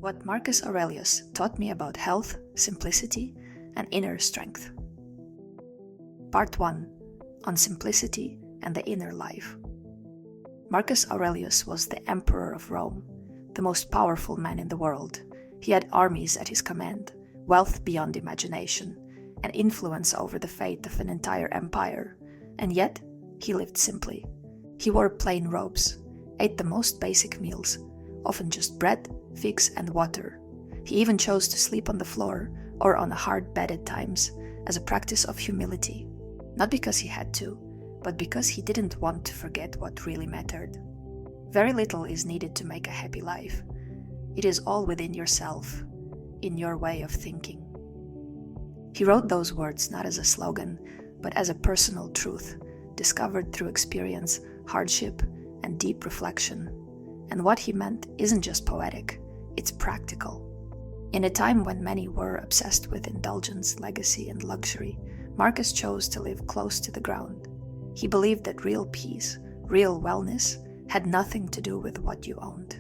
What Marcus Aurelius taught me about health, simplicity, and inner strength. Part 1. On simplicity and the inner life. Marcus Aurelius was the emperor of Rome, the most powerful man in the world. He had armies at his command, wealth beyond imagination, and influence over the fate of an entire empire. And yet, he lived simply. He wore plain robes, ate the most basic meals, often just bread, figs, and water. He even chose to sleep on the floor or on a hard bed at times as a practice of humility, not because he had to, but because he didn't want to forget what really mattered. Very little is needed to make a happy life. It is all within yourself, in your way of thinking. He wrote those words not as a slogan, but as a personal truth, discovered through experience, hardship, and deep reflection. And what he meant isn't just poetic, it's practical. In a time when many were obsessed with indulgence, legacy, and luxury, Marcus chose to live close to the ground. He believed that real peace, real wellness, had nothing to do with what you owned.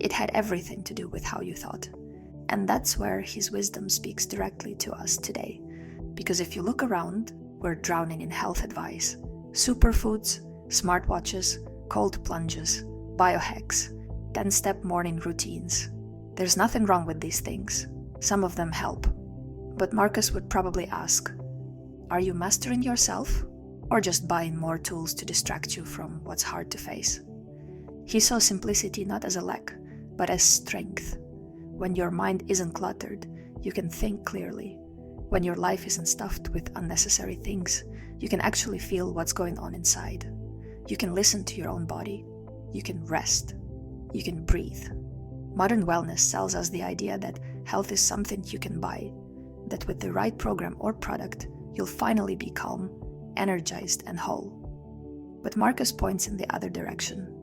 It had everything to do with how you thought. And that's where his wisdom speaks directly to us today. Because if you look around, we're drowning in health advice, superfoods, smartwatches, cold plunges, biohacks, 10-step morning routines. There's nothing wrong with these things. Some of them help. But Marcus would probably ask, are you mastering yourself? Or just buying more tools to distract you from what's hard to face? He saw simplicity not as a lack, but as strength. When your mind isn't cluttered, you can think clearly. When your life isn't stuffed with unnecessary things, you can actually feel what's going on inside. You can listen to your own body. You can rest. You can breathe. Modern wellness sells us the idea that health is something you can buy, that with the right program or product, you'll finally be calm, energized, and whole. But Marcus points in the other direction.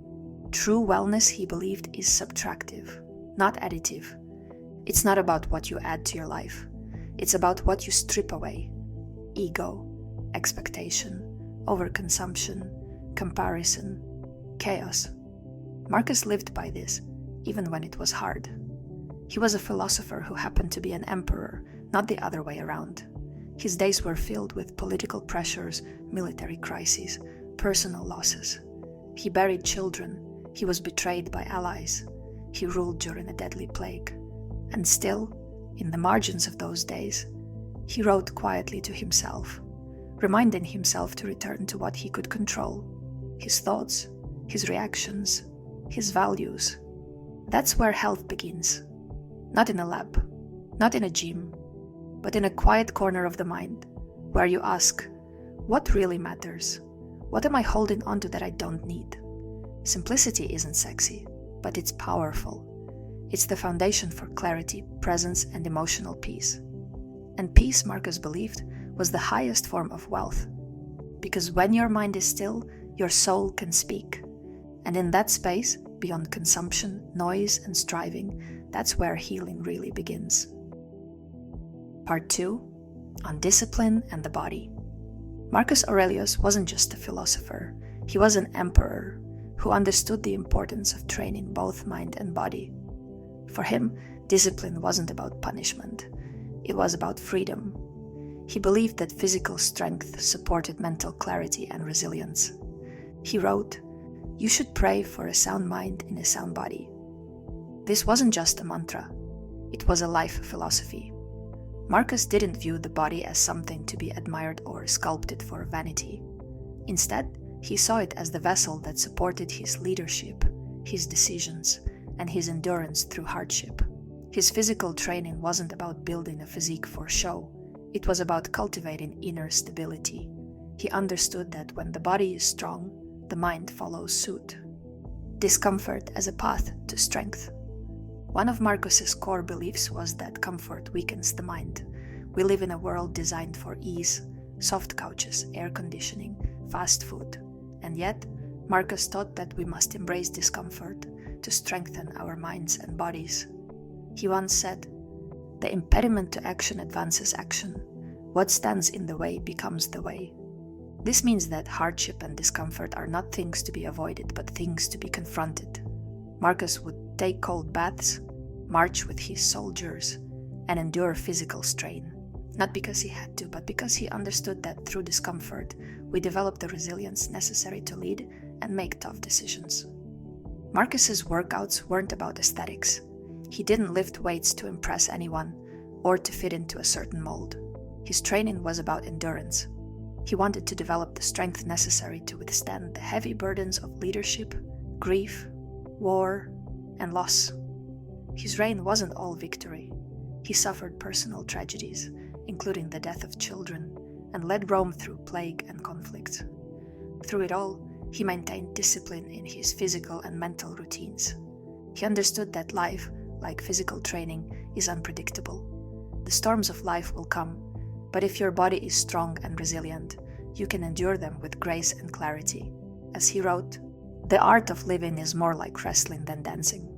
True wellness, he believed, is subtractive, not additive. It's not about what you add to your life. It's about what you strip away. Ego, expectation, overconsumption, comparison, chaos. Marcus lived by this, even when it was hard. He was a philosopher who happened to be an emperor, not the other way around. His days were filled with political pressures, military crises, personal losses. He buried children. He was betrayed by allies. He ruled during a deadly plague. And still, in the margins of those days, he wrote quietly to himself, reminding himself to return to what he could control: his thoughts, his reactions, his values. That's where health begins. Not in a lab, not in a gym, but in a quiet corner of the mind, where you ask, what really matters? What am I holding onto that I don't need? Simplicity isn't sexy, but it's powerful. It's the foundation for clarity, presence, and emotional peace. And peace, Marcus believed, was the highest form of wealth. Because when your mind is still, your soul can speak. And in that space, beyond consumption, noise, and striving, that's where healing really begins. Part 2. On discipline and the body. Marcus Aurelius wasn't just a philosopher. He was an emperor who understood the importance of training both mind and body. For him, discipline wasn't about punishment. It was about freedom. He believed that physical strength supported mental clarity and resilience. He wrote, "You should pray for a sound mind in a sound body." This wasn't just a mantra. It was a life philosophy. Marcus didn't view the body as something to be admired or sculpted for vanity. Instead, he saw it as the vessel that supported his leadership, his decisions, and his endurance through hardship. His physical training wasn't about building a physique for show. It was about cultivating inner stability. He understood that when the body is strong, the mind follows suit. Discomfort as a path to strength. One of Marcus's core beliefs was that comfort weakens the mind. We live in a world designed for ease, soft couches, air conditioning, fast food. And yet, Marcus taught that we must embrace discomfort to strengthen our minds and bodies. He once said, "The impediment to action advances action. What stands in the way becomes the way." This means that hardship and discomfort are not things to be avoided, but things to be confronted. Marcus would take cold baths, march with his soldiers, and endure physical strain. Not because he had to, but because he understood that through discomfort, we develop the resilience necessary to lead and make tough decisions. Marcus's workouts weren't about aesthetics. He didn't lift weights to impress anyone or to fit into a certain mold. His training was about endurance. He wanted to develop the strength necessary to withstand the heavy burdens of leadership, grief, war, and loss. His reign wasn't all victory. He suffered personal tragedies, including the death of children, and led Rome through plague and conflict. Through it all, he maintained discipline in his physical and mental routines. He understood that life, like physical training, is unpredictable. The storms of life will come, but if your body is strong and resilient, you can endure them with grace and clarity. As he wrote, "The art of living is more like wrestling than dancing."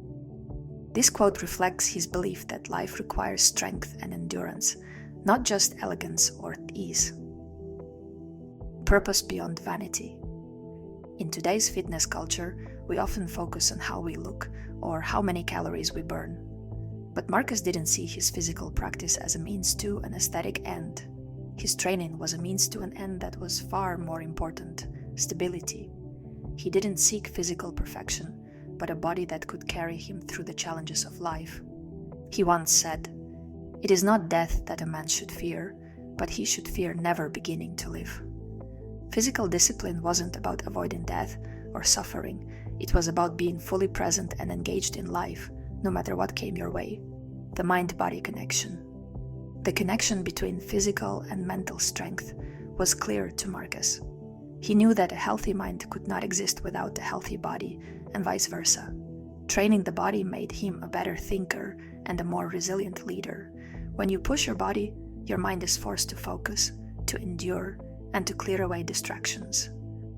This quote reflects his belief that life requires strength and endurance, not just elegance or ease. Purpose beyond vanity. In today's fitness culture, we often focus on how we look or how many calories we burn. But Marcus didn't see his physical practice as a means to an aesthetic end. His training was a means to an end that was far more important: stability. He didn't seek physical perfection, but a body that could carry him through the challenges of life. He once said, "It is not death that a man should fear, but he should fear never beginning to live." Physical discipline wasn't about avoiding death or suffering. It was about being fully present and engaged in life, no matter what came your way. The mind-body connection. The connection between physical and mental strength was clear to Marcus. He knew that a healthy mind could not exist without a healthy body, and vice versa. Training the body made him a better thinker and a more resilient leader. When you push your body, your mind is forced to focus, to endure, and to clear away distractions.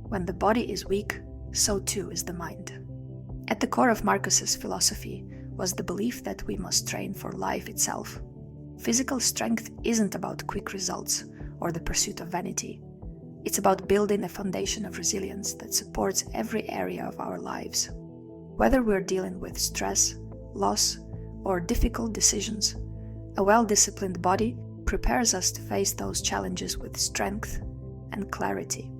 When the body is weak, so too is the mind. At the core of Marcus's philosophy was the belief that we must train for life itself. Physical strength isn't about quick results or the pursuit of vanity. It's about building a foundation of resilience that supports every area of our lives. Whether we're dealing with stress, loss, or difficult decisions, a well-disciplined body prepares us to face those challenges with strength and clarity.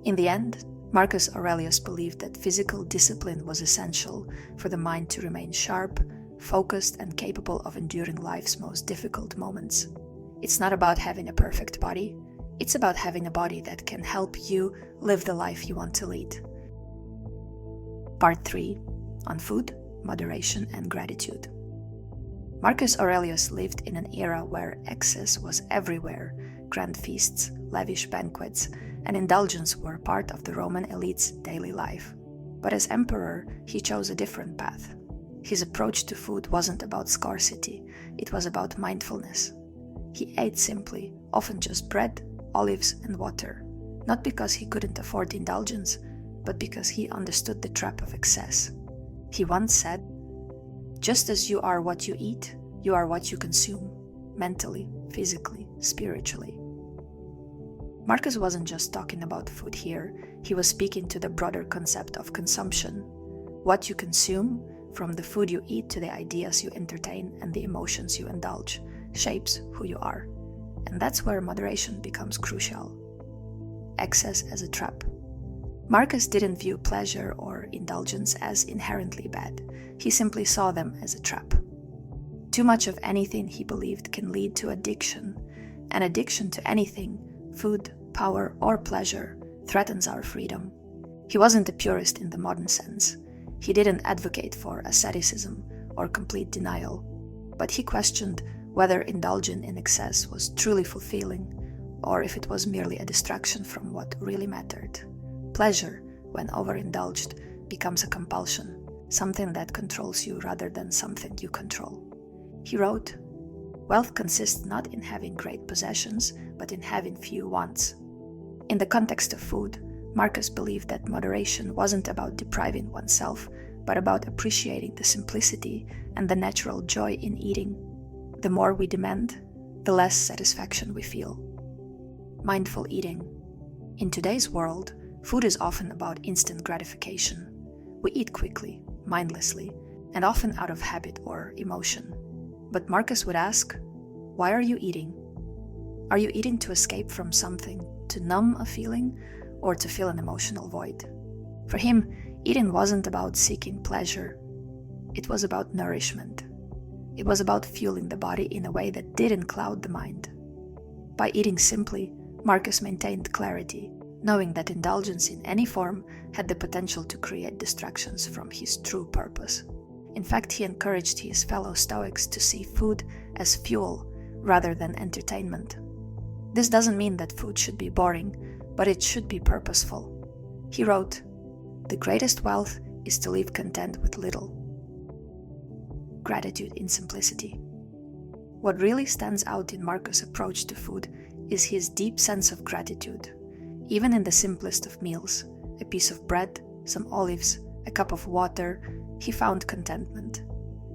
In the end, Marcus Aurelius believed that physical discipline was essential for the mind to remain sharp, focused, and capable of enduring life's most difficult moments. It's not about having a perfect body, it's about having a body that can help you live the life you want to lead. Part 3, on food, moderation, and gratitude. Marcus Aurelius lived in an era where excess was everywhere. Grand feasts, lavish banquets, and indulgence were part of the Roman elite's daily life. But as emperor, he chose a different path. His approach to food wasn't about scarcity, it was about mindfulness. He ate simply, often just bread, olives, and water, not because he couldn't afford indulgence, but because he understood the trap of excess. He once said, "Just as you are what you eat, you are what you consume, mentally, physically, spiritually." Marcus wasn't just talking about food here, he was speaking to the broader concept of consumption. What you consume, from the food you eat to the ideas you entertain and the emotions you indulge, shapes who you are. And that's where moderation becomes crucial. Excess as a trap. Marcus didn't view pleasure or indulgence as inherently bad. He simply saw them as a trap. Too much of anything, he believed, can lead to addiction. An addiction to anything, food, power, or pleasure, threatens our freedom. He wasn't a purist in the modern sense. He didn't advocate for asceticism or complete denial, but he questioned whether indulging in excess was truly fulfilling, or if it was merely a distraction from what really mattered. Pleasure, when overindulged, becomes a compulsion, something that controls you rather than something you control. He wrote, "Wealth consists not in having great possessions, but in having few wants." In the context of food, Marcus believed that moderation wasn't about depriving oneself, but about appreciating the simplicity and the natural joy in eating. The more we demand, the less satisfaction we feel. Mindful eating. In today's world, food is often about instant gratification. We eat quickly, mindlessly, and often out of habit or emotion. But Marcus would ask, why are you eating? Are you eating to escape from something, to numb a feeling, or to fill an emotional void? For him, eating wasn't about seeking pleasure. It was about nourishment. It was about fueling the body in a way that didn't cloud the mind. By eating simply, Marcus maintained clarity, knowing that indulgence in any form had the potential to create distractions from his true purpose. In fact, he encouraged his fellow Stoics to see food as fuel rather than entertainment. This doesn't mean that food should be boring, but it should be purposeful. He wrote, "The greatest wealth is to live content with little." Gratitude in simplicity. What really stands out in Marcus' approach to food is his deep sense of gratitude. Even in the simplest of meals, a piece of bread, some olives, a cup of water, he found contentment.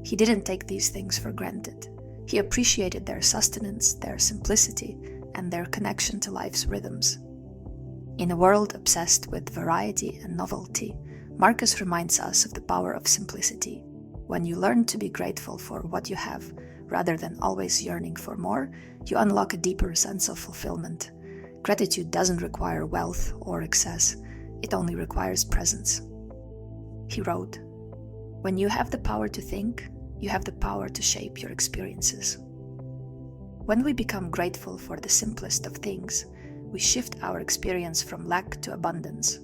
He didn't take these things for granted. He appreciated their sustenance, their simplicity, and their connection to life's rhythms. In a world obsessed with variety and novelty, Marcus reminds us of the power of simplicity. When you learn to be grateful for what you have, rather than always yearning for more, you unlock a deeper sense of fulfillment. Gratitude doesn't require wealth or excess, it only requires presence. He wrote, "When you have the power to think, you have the power to shape your experiences." When we become grateful for the simplest of things, we shift our experience from lack to abundance.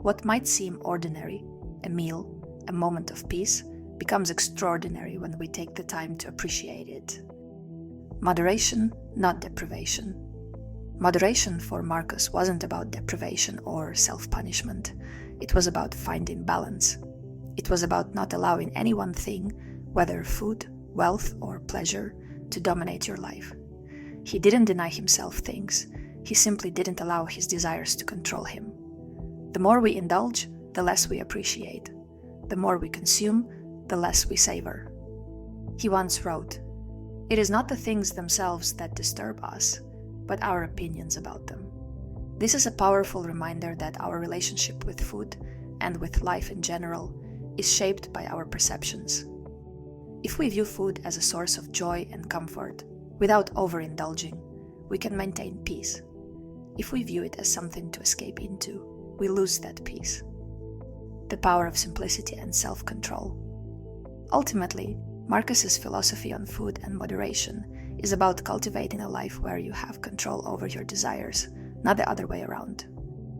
What might seem ordinary, a meal, a moment of peace, becomes extraordinary when we take the time to appreciate it. Moderation, not deprivation. Moderation for Marcus wasn't about deprivation or self-punishment. It was about finding balance. It was about not allowing any one thing, whether food, wealth, or pleasure, to dominate your life. He didn't deny himself things. He simply didn't allow his desires to control him. The more we indulge, the less we appreciate. The more we consume, the less we savor. He once wrote, "It is not the things themselves that disturb us, but our opinions about them." This is a powerful reminder that our relationship with food and with life in general is shaped by our perceptions. If we view food as a source of joy and comfort, without overindulging, we can maintain peace. If we view it as something to escape into, we lose that peace. The power of simplicity and self-control. Ultimately, Marcus's philosophy on food and moderation is about cultivating a life where you have control over your desires, not the other way around.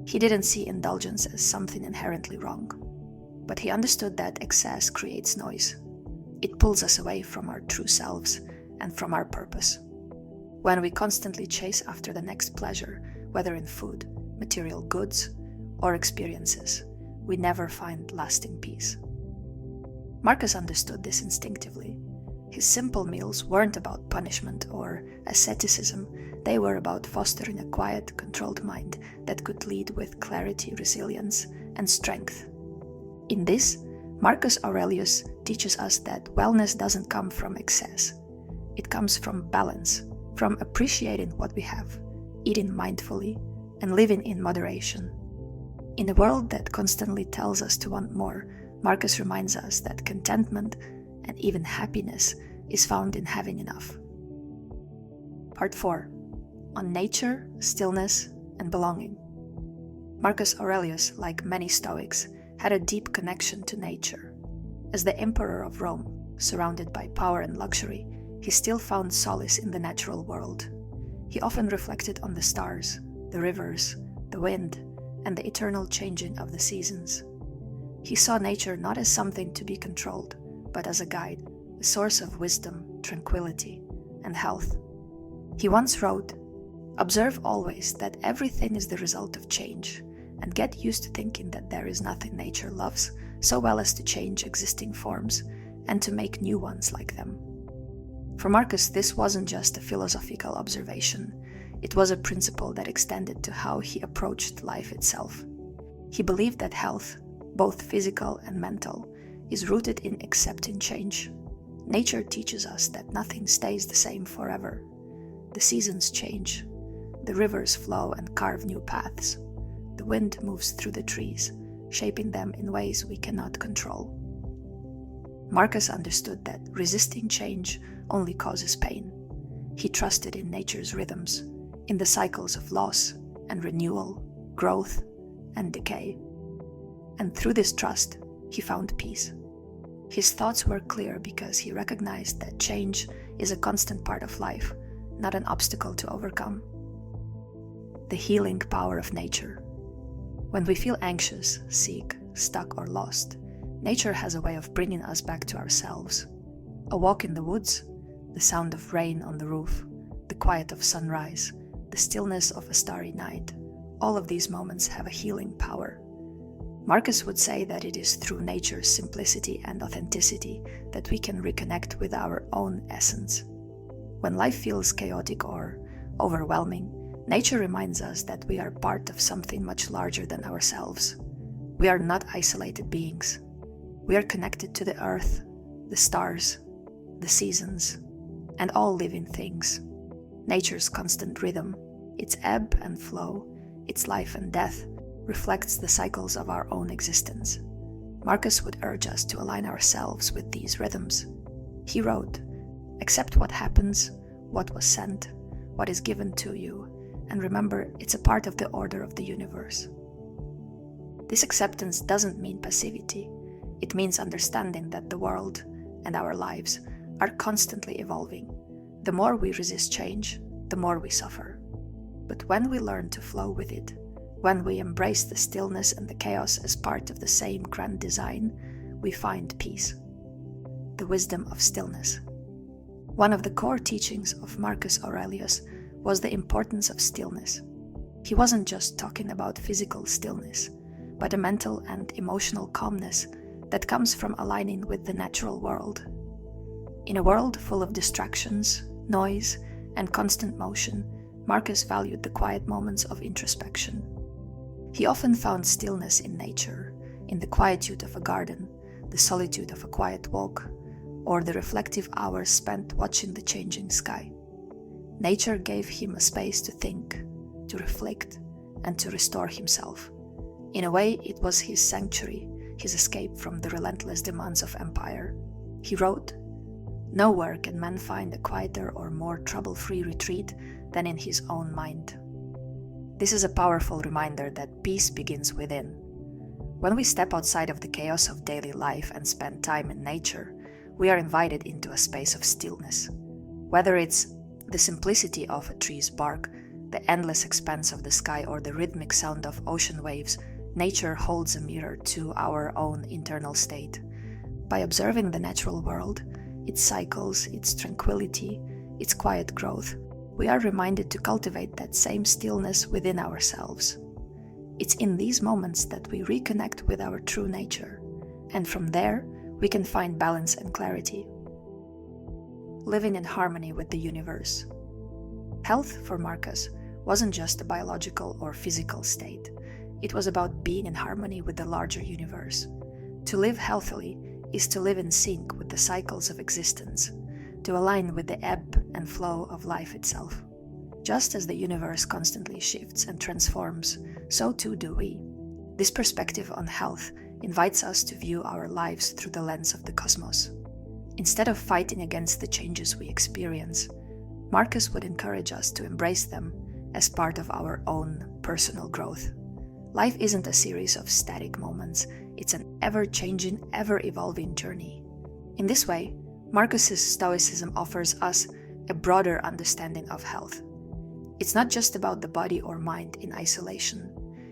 He didn't see indulgence as something inherently wrong, but he understood that excess creates noise. It pulls us away from our true selves and from our purpose. When we constantly chase after the next pleasure, whether in food, material goods, or experiences, we never find lasting peace. Marcus understood this instinctively. His simple meals weren't about punishment or asceticism, they were about fostering a quiet, controlled mind that could lead with clarity, resilience, and strength. In this, Marcus Aurelius teaches us that wellness doesn't come from excess. It comes from balance, from appreciating what we have, eating mindfully, and living in moderation. In a world that constantly tells us to want more, Marcus reminds us that contentment and even happiness is found in having enough. Part 4. On nature, stillness, and belonging. Marcus Aurelius, like many Stoics, had a deep connection to nature. As the emperor of Rome, surrounded by power and luxury, he still found solace in the natural world. He often reflected on the stars, the rivers, the wind, and the eternal changing of the seasons. He saw nature not as something to be controlled, but as a guide, a source of wisdom, tranquility, and health. He once wrote, "Observe always that everything is the result of change, and get used to thinking that there is nothing nature loves so well as to change existing forms and to make new ones like them." For Marcus, this wasn't just a philosophical observation. It was a principle that extended to how he approached life itself. He believed that health, both physical and mental, is rooted in accepting change. Nature teaches us that nothing stays the same forever. The seasons change. The rivers flow and carve new paths. The wind moves through the trees, shaping them in ways we cannot control. Marcus understood that resisting change only causes pain. He trusted in nature's rhythms, in the cycles of loss and renewal, growth and decay. And through this trust, he found peace. His thoughts were clear because he recognized that change is a constant part of life, not an obstacle to overcome. The healing power of nature. When we feel anxious, sick, stuck, or lost, nature has a way of bringing us back to ourselves. A walk in the woods, the sound of rain on the roof, the quiet of sunrise, the stillness of a starry night, all of these moments have a healing power. Marcus would say that it is through nature's simplicity and authenticity that we can reconnect with our own essence. When life feels chaotic or overwhelming, nature reminds us that we are part of something much larger than ourselves. We are not isolated beings. We are connected to the earth, the stars, the seasons, and all living things. Nature's constant rhythm, its ebb and flow, its life and death, reflects the cycles of our own existence. Marcus would urge us to align ourselves with these rhythms. He wrote, "Accept what happens, what was sent, what is given to you, and remember it's a part of the order of the universe." This acceptance doesn't mean passivity. It means understanding that the world and our lives are constantly evolving. The more we resist change, the more we suffer. But when we learn to flow with it, when we embrace the stillness and the chaos as part of the same grand design, we find peace. The wisdom of stillness. One of the core teachings of Marcus Aurelius was the importance of stillness. He wasn't just talking about physical stillness, but a mental and emotional calmness that comes from aligning with the natural world. In a world full of distractions, noise, and constant motion, Marcus valued the quiet moments of introspection. He often found stillness in nature, in the quietude of a garden, the solitude of a quiet walk, or the reflective hours spent watching the changing sky. Nature gave him a space to think, to reflect, and to restore himself. In a way, it was his sanctuary, his escape from the relentless demands of empire. He wrote, "Nowhere can man find a quieter or more trouble-free retreat than in his own mind." This is a powerful reminder that peace begins within. When we step outside of the chaos of daily life and spend time in nature, we are invited into a space of stillness. Whether it's the simplicity of a tree's bark, the endless expanse of the sky, or the rhythmic sound of ocean waves, nature holds a mirror to our own internal state. By observing the natural world, its cycles, its tranquility, its quiet growth, we are reminded to cultivate that same stillness within ourselves. It's in these moments that we reconnect with our true nature, and from there, we can find balance and clarity. Living in harmony with the universe. Health, for Marcus, wasn't just a biological or physical state. It was about being in harmony with the larger universe. To live healthily is to live in sync with the cycles of existence, to align with the ebb and flow of life itself. Just as the universe constantly shifts and transforms, so too do we. This perspective on health invites us to view our lives through the lens of the cosmos. Instead of fighting against the changes we experience, Marcus would encourage us to embrace them as part of our own personal growth. Life isn't a series of static moments, it's an ever-changing, ever-evolving journey. In this way, Marcus's Stoicism offers us a broader understanding of health. It's not just about the body or mind in isolation.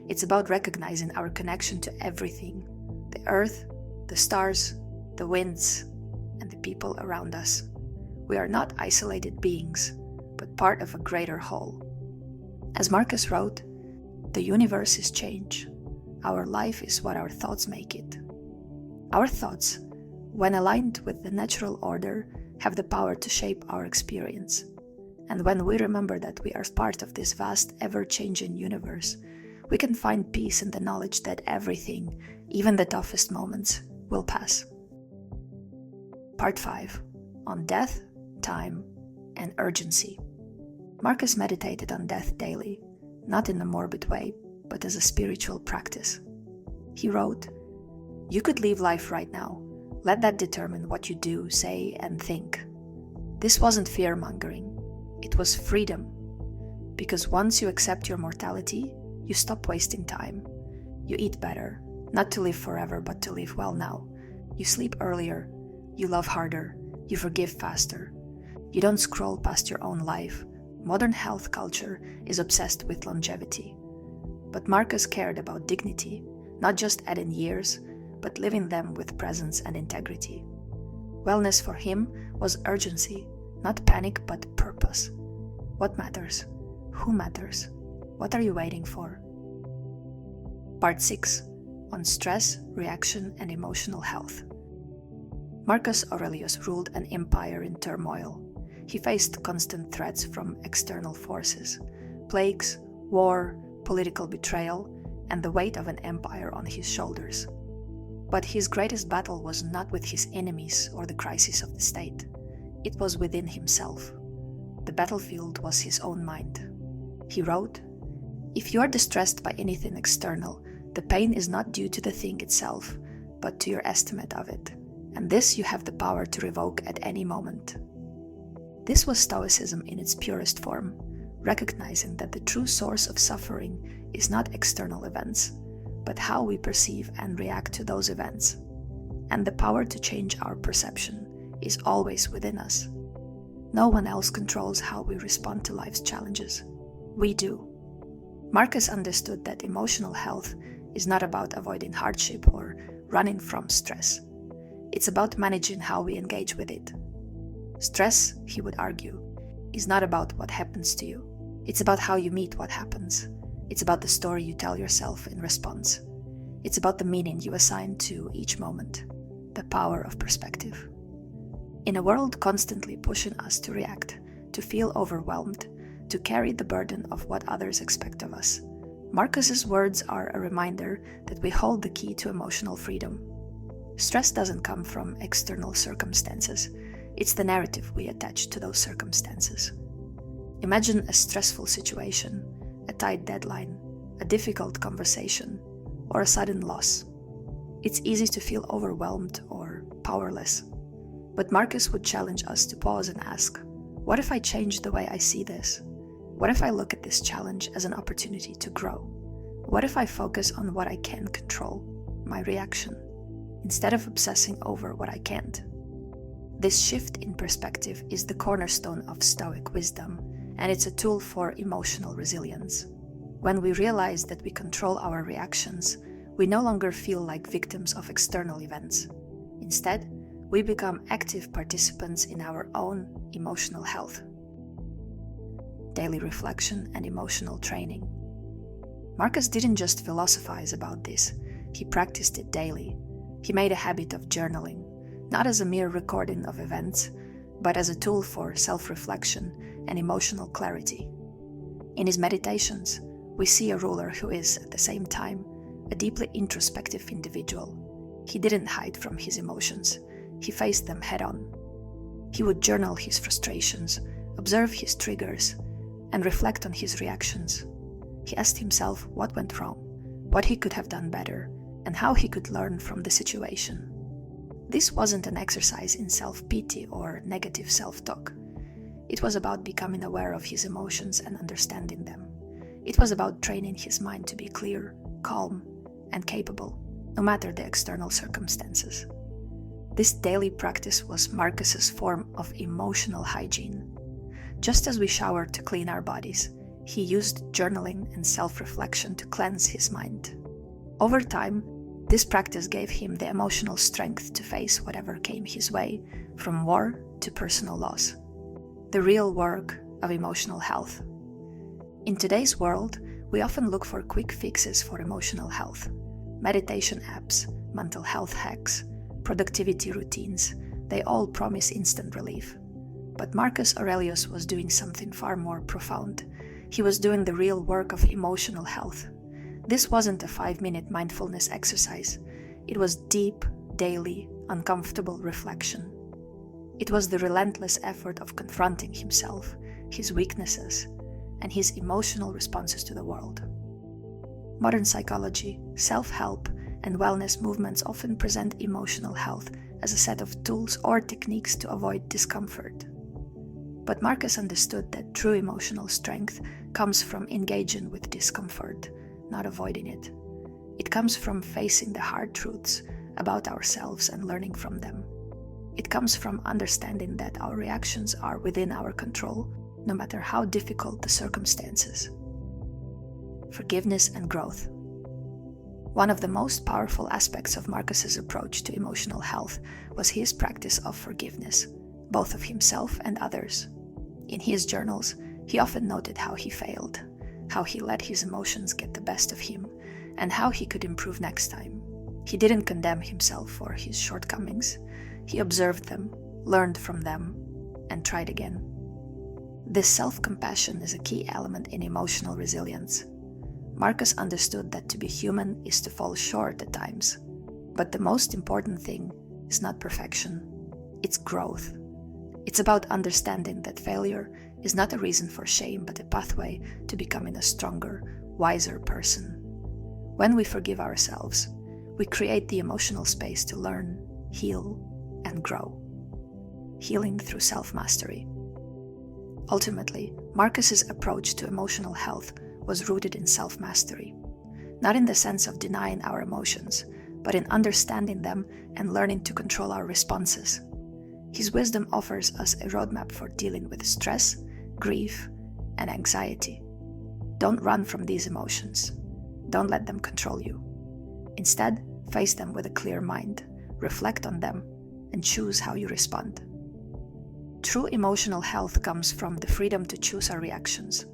It's about recognizing our connection to everything: the earth, the stars, the winds, and the people around us. We are not isolated beings, but part of a greater whole. As Marcus wrote, "The universe is change. Our life is what our thoughts make it." Our thoughts, when aligned with the natural order, have the power to shape our experience. And when we remember that we are part of this vast, ever-changing universe, we can find peace in the knowledge that everything, even the toughest moments, will pass. Part 5. On death, time, and urgency. Marcus meditated on death daily, not in a morbid way, but as a spiritual practice. He wrote, "You could leave life right now, Let that determine what you do, say, and think. This wasn't fear-mongering. It was freedom. Because once you accept your mortality, you stop wasting time. You eat better, not to live forever, but to live well now. You sleep earlier. You love harder. You forgive faster. You don't scroll past your own life. Modern health culture is obsessed with longevity. But Marcus cared about dignity, not just adding years, but living them with presence and integrity. Wellness for him was urgency, not panic, but purpose. What matters? Who matters? What are you waiting for? Part 6. On stress, reaction, and emotional health. Marcus Aurelius ruled an empire in turmoil. He faced constant threats from external forces, plagues, war, political betrayal, and the weight of an empire on his shoulders. But his greatest battle was not with his enemies or the crisis of the state. It was within himself. The battlefield was his own mind. He wrote, "If you are distressed by anything external, the pain is not due to the thing itself, but to your estimate of it, and this you have the power to revoke at any moment." This was Stoicism in its purest form, recognizing that the true source of suffering is not external events, but how we perceive and react to those events. And the power to change our perception is always within us. No one else controls how we respond to life's challenges. We do. Marcus understood that emotional health is not about avoiding hardship or running from stress. It's about managing how we engage with it. Stress, he would argue, is not about what happens to you. It's about how you meet what happens. It's about the story you tell yourself in response. It's about the meaning you assign to each moment. The power of perspective. In a world constantly pushing us to react, to feel overwhelmed, to carry the burden of what others expect of us, Marcus's words are a reminder that we hold the key to emotional freedom. Stress doesn't come from external circumstances. It's the narrative we attach to those circumstances. Imagine a stressful situation, a tight deadline, a difficult conversation, or a sudden loss. It's easy to feel overwhelmed or powerless. But Marcus would challenge us to pause and ask, what if I change the way I see this? What if I look at this challenge as an opportunity to grow? What if I focus on what I can control, my reaction, instead of obsessing over what I can't? This shift in perspective is the cornerstone of Stoic wisdom, and it's a tool for emotional resilience. When we realize that we control our reactions, we no longer feel like victims of external events. Instead, we become active participants in our own emotional health. Daily reflection and emotional training. Marcus didn't just philosophize about this, he practiced it daily. He made a habit of journaling, not as a mere recording of events, but as a tool for self-reflection and emotional clarity. In his meditations, we see a ruler who is, at the same time, a deeply introspective individual. He didn't hide from his emotions, he faced them head-on. He would journal his frustrations, observe his triggers, and reflect on his reactions. He asked himself what went wrong, what he could have done better, and how he could learn from the situation. This wasn't an exercise in self-pity or negative self-talk. It was about becoming aware of his emotions and understanding them. It was about training his mind to be clear, calm, and capable, no matter the external circumstances. This daily practice was Marcus's form of emotional hygiene. Just as we shower to clean our bodies, he used journaling and self-reflection to cleanse his mind. Over time, this practice gave him the emotional strength to face whatever came his way, from war to personal loss. The real work of emotional health. In today's world, we often look for quick fixes for emotional health. Meditation apps, mental health hacks, productivity routines, they all promise instant relief. But Marcus Aurelius was doing something far more profound. He was doing the real work of emotional health. This wasn't a 5-minute mindfulness exercise. It was deep, daily, uncomfortable reflection. It was the relentless effort of confronting himself, his weaknesses, and his emotional responses to the world. Modern psychology, self-help, and wellness movements often present emotional health as a set of tools or techniques to avoid discomfort. But Marcus understood that true emotional strength comes from engaging with discomfort, not avoiding it. It comes from facing the hard truths about ourselves and learning from them. It comes from understanding that our reactions are within our control, no matter how difficult the circumstances. Forgiveness and growth. One of the most powerful aspects of Marcus's approach to emotional health was his practice of forgiveness, both of himself and others. In his journals, he often noted how he failed, how he let his emotions get the best of him, and how he could improve next time. He didn't condemn himself for his shortcomings. He observed them, learned from them, and tried again. This self-compassion is a key element in emotional resilience. Marcus understood that to be human is to fall short at times. But the most important thing is not perfection, it's growth. It's about understanding that failure is not a reason for shame, but a pathway to becoming a stronger, wiser person. When we forgive ourselves, we create the emotional space to learn, heal, and grow. Healing through self-mastery. Ultimately, Marcus's approach to emotional health was rooted in self-mastery, not in the sense of denying our emotions, but in understanding them and learning to control our responses. His wisdom offers us a roadmap for dealing with stress, grief, and anxiety. Don't run from these emotions. Don't let them control you. Instead, face them with a clear mind, reflect on them, and choose how you respond. True emotional health comes from the freedom to choose our reactions,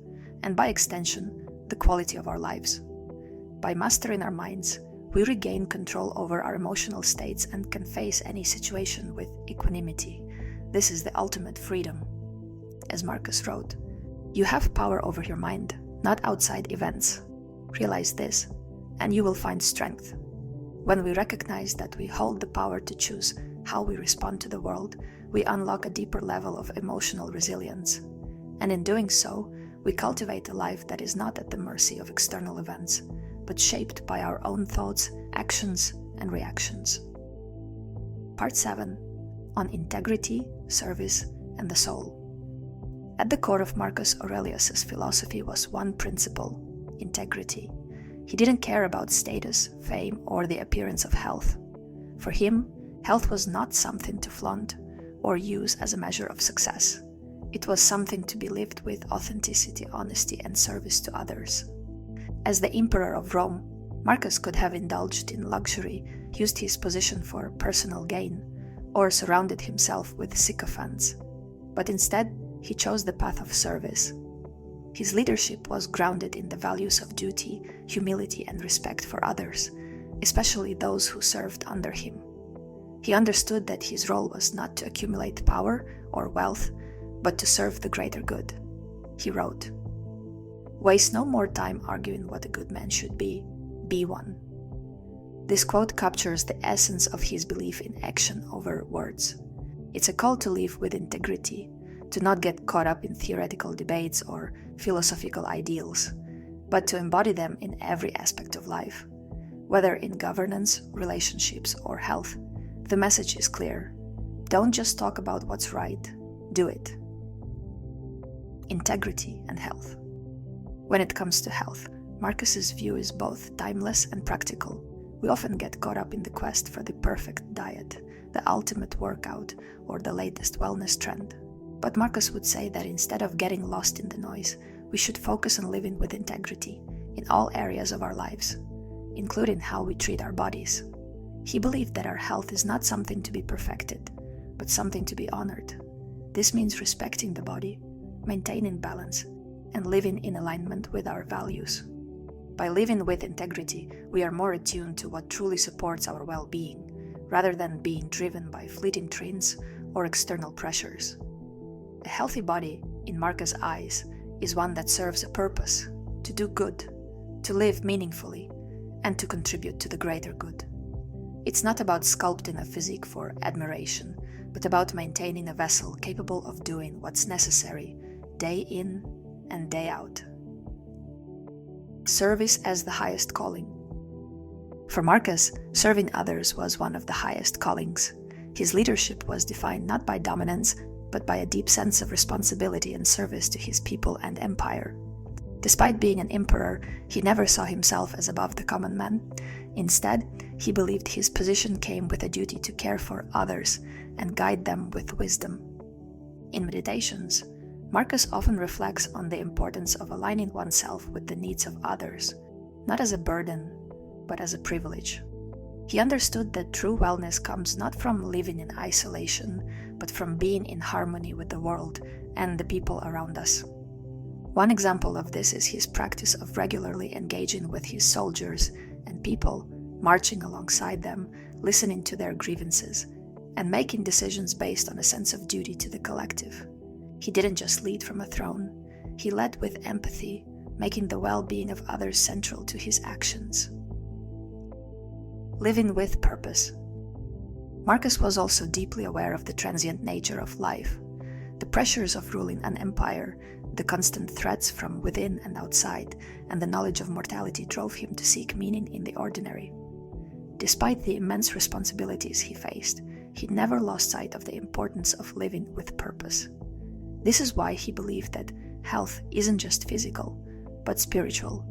and by extension, the quality of our lives. By mastering our minds, we regain control over our emotional states and can face any situation with equanimity. This is the ultimate freedom. As Marcus wrote, "You have power over your mind, not outside events. Realize this, and you will find strength." When we recognize that we hold the power to choose how we respond to the world, we unlock a deeper level of emotional resilience. And in doing so, we cultivate a life that is not at the mercy of external events, but shaped by our own thoughts, actions, and reactions. Part 7. On integrity, service, and the soul. At the core of Marcus Aurelius' philosophy was one principle: integrity. He didn't care about status, fame, or the appearance of health. For him, health was not something to flaunt or use as a measure of success. It was something to be lived with authenticity, honesty, and service to others. As the Emperor of Rome, Marcus could have indulged in luxury, used his position for personal gain, or surrounded himself with sycophants. But instead, he chose the path of service. His leadership was grounded in the values of duty, humility, and respect for others, especially those who served under him. He understood that his role was not to accumulate power or wealth, but to serve the greater good. He wrote, "Waste no more time arguing what a good man should be one." This quote captures the essence of his belief in action over words. It's a call to live with integrity, to not get caught up in theoretical debates or philosophical ideals, but to embody them in every aspect of life. Whether in governance, relationships, or health, the message is clear. Don't just talk about what's right, do it. Integrity and health. When it comes to health, Marcus's view is both timeless and practical. We often get caught up in the quest for the perfect diet, the ultimate workout, or the latest wellness trend. But Marcus would say that instead of getting lost in the noise, we should focus on living with integrity in all areas of our lives, including how we treat our bodies. He believed that our health is not something to be perfected, but something to be honored. This means respecting the body, maintaining balance, and living in alignment with our values. By living with integrity, we are more attuned to what truly supports our well-being, rather than being driven by fleeting trends or external pressures. A healthy body, in Marcus' eyes, is one that serves a purpose, to do good, to live meaningfully, and to contribute to the greater good. It's not about sculpting a physique for admiration, but about maintaining a vessel capable of doing what's necessary, day in and day out. Service as the highest calling. For Marcus, serving others was one of the highest callings. His leadership was defined not by dominance, but by a deep sense of responsibility and service to his people and empire. Despite being an emperor, he never saw himself as above the common man. Instead, he believed his position came with a duty to care for others and guide them with wisdom. In meditations, Marcus often reflects on the importance of aligning oneself with the needs of others, not as a burden, but as a privilege. He understood that true wellness comes not from living in isolation, but from being in harmony with the world and the people around us. One example of this is his practice of regularly engaging with his soldiers and people, marching alongside them, listening to their grievances, and making decisions based on a sense of duty to the collective. He didn't just lead from a throne, he led with empathy, making the well-being of others central to his actions. Living with purpose. Marcus was also deeply aware of the transient nature of life. The pressures of ruling an empire, the constant threats from within and outside, and the knowledge of mortality drove him to seek meaning in the ordinary. Despite the immense responsibilities he faced, he never lost sight of the importance of living with purpose. This is why he believed that health isn't just physical, but spiritual.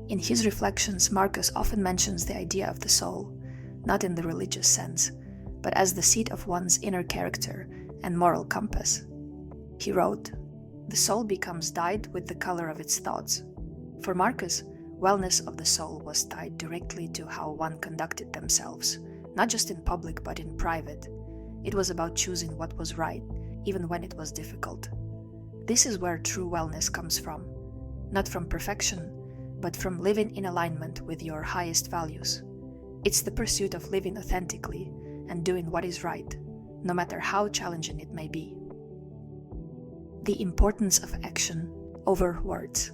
In his reflections, Marcus often mentions the idea of the soul, not in the religious sense, but as the seat of one's inner character and moral compass. He wrote, "The soul becomes dyed with the color of its thoughts." For Marcus, wellness of the soul was tied directly to how one conducted themselves, not just in public but in private. It was about choosing what was right, even when it was difficult. This is where true wellness comes from, not from perfection, but from living in alignment with your highest values. It's the pursuit of living authentically and doing what is right, no matter how challenging it may be. The importance of action over words.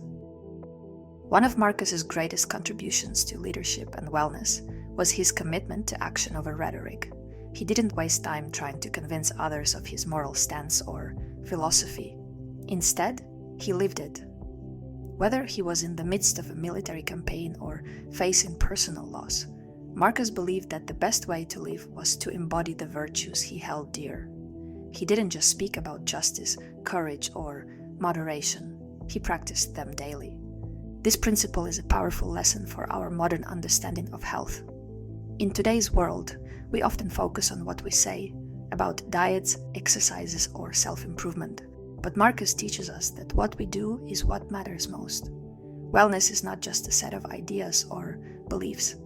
One of Marcus's greatest contributions to leadership and wellness was his commitment to action over rhetoric. He didn't waste time trying to convince others of his moral stance or philosophy. Instead, he lived it. Whether he was in the midst of a military campaign or facing personal loss, Marcus believed that the best way to live was to embody the virtues he held dear. He didn't just speak about justice, courage, or moderation. He practiced them daily. This principle is a powerful lesson for our modern understanding of health. In today's world, we often focus on what we say about diets, exercises, or self-improvement. But Marcus teaches us that what we do is what matters most. Wellness is not just a set of ideas or beliefs.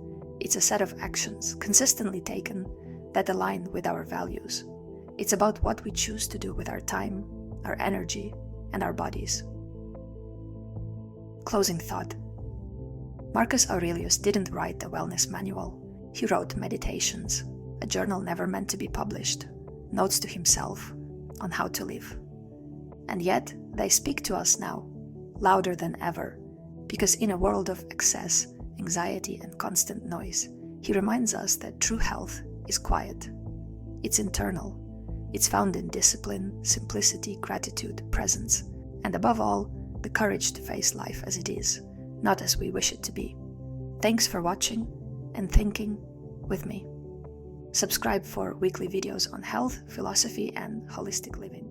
It's a set of actions, consistently taken, that align with our values. It's about what we choose to do with our time, our energy, and our bodies. Closing thought. Marcus Aurelius didn't write a wellness manual. He wrote meditations, a journal never meant to be published, notes to himself on how to live. And yet, they speak to us now, louder than ever, because in a world of excess, anxiety, and constant noise, he reminds us that true health is quiet. It's internal. It's found in discipline, simplicity, gratitude, presence, and above all, the courage to face life as it is, not as we wish it to be. Thanks for watching and thinking with me. Subscribe for weekly videos on health, philosophy, and holistic living.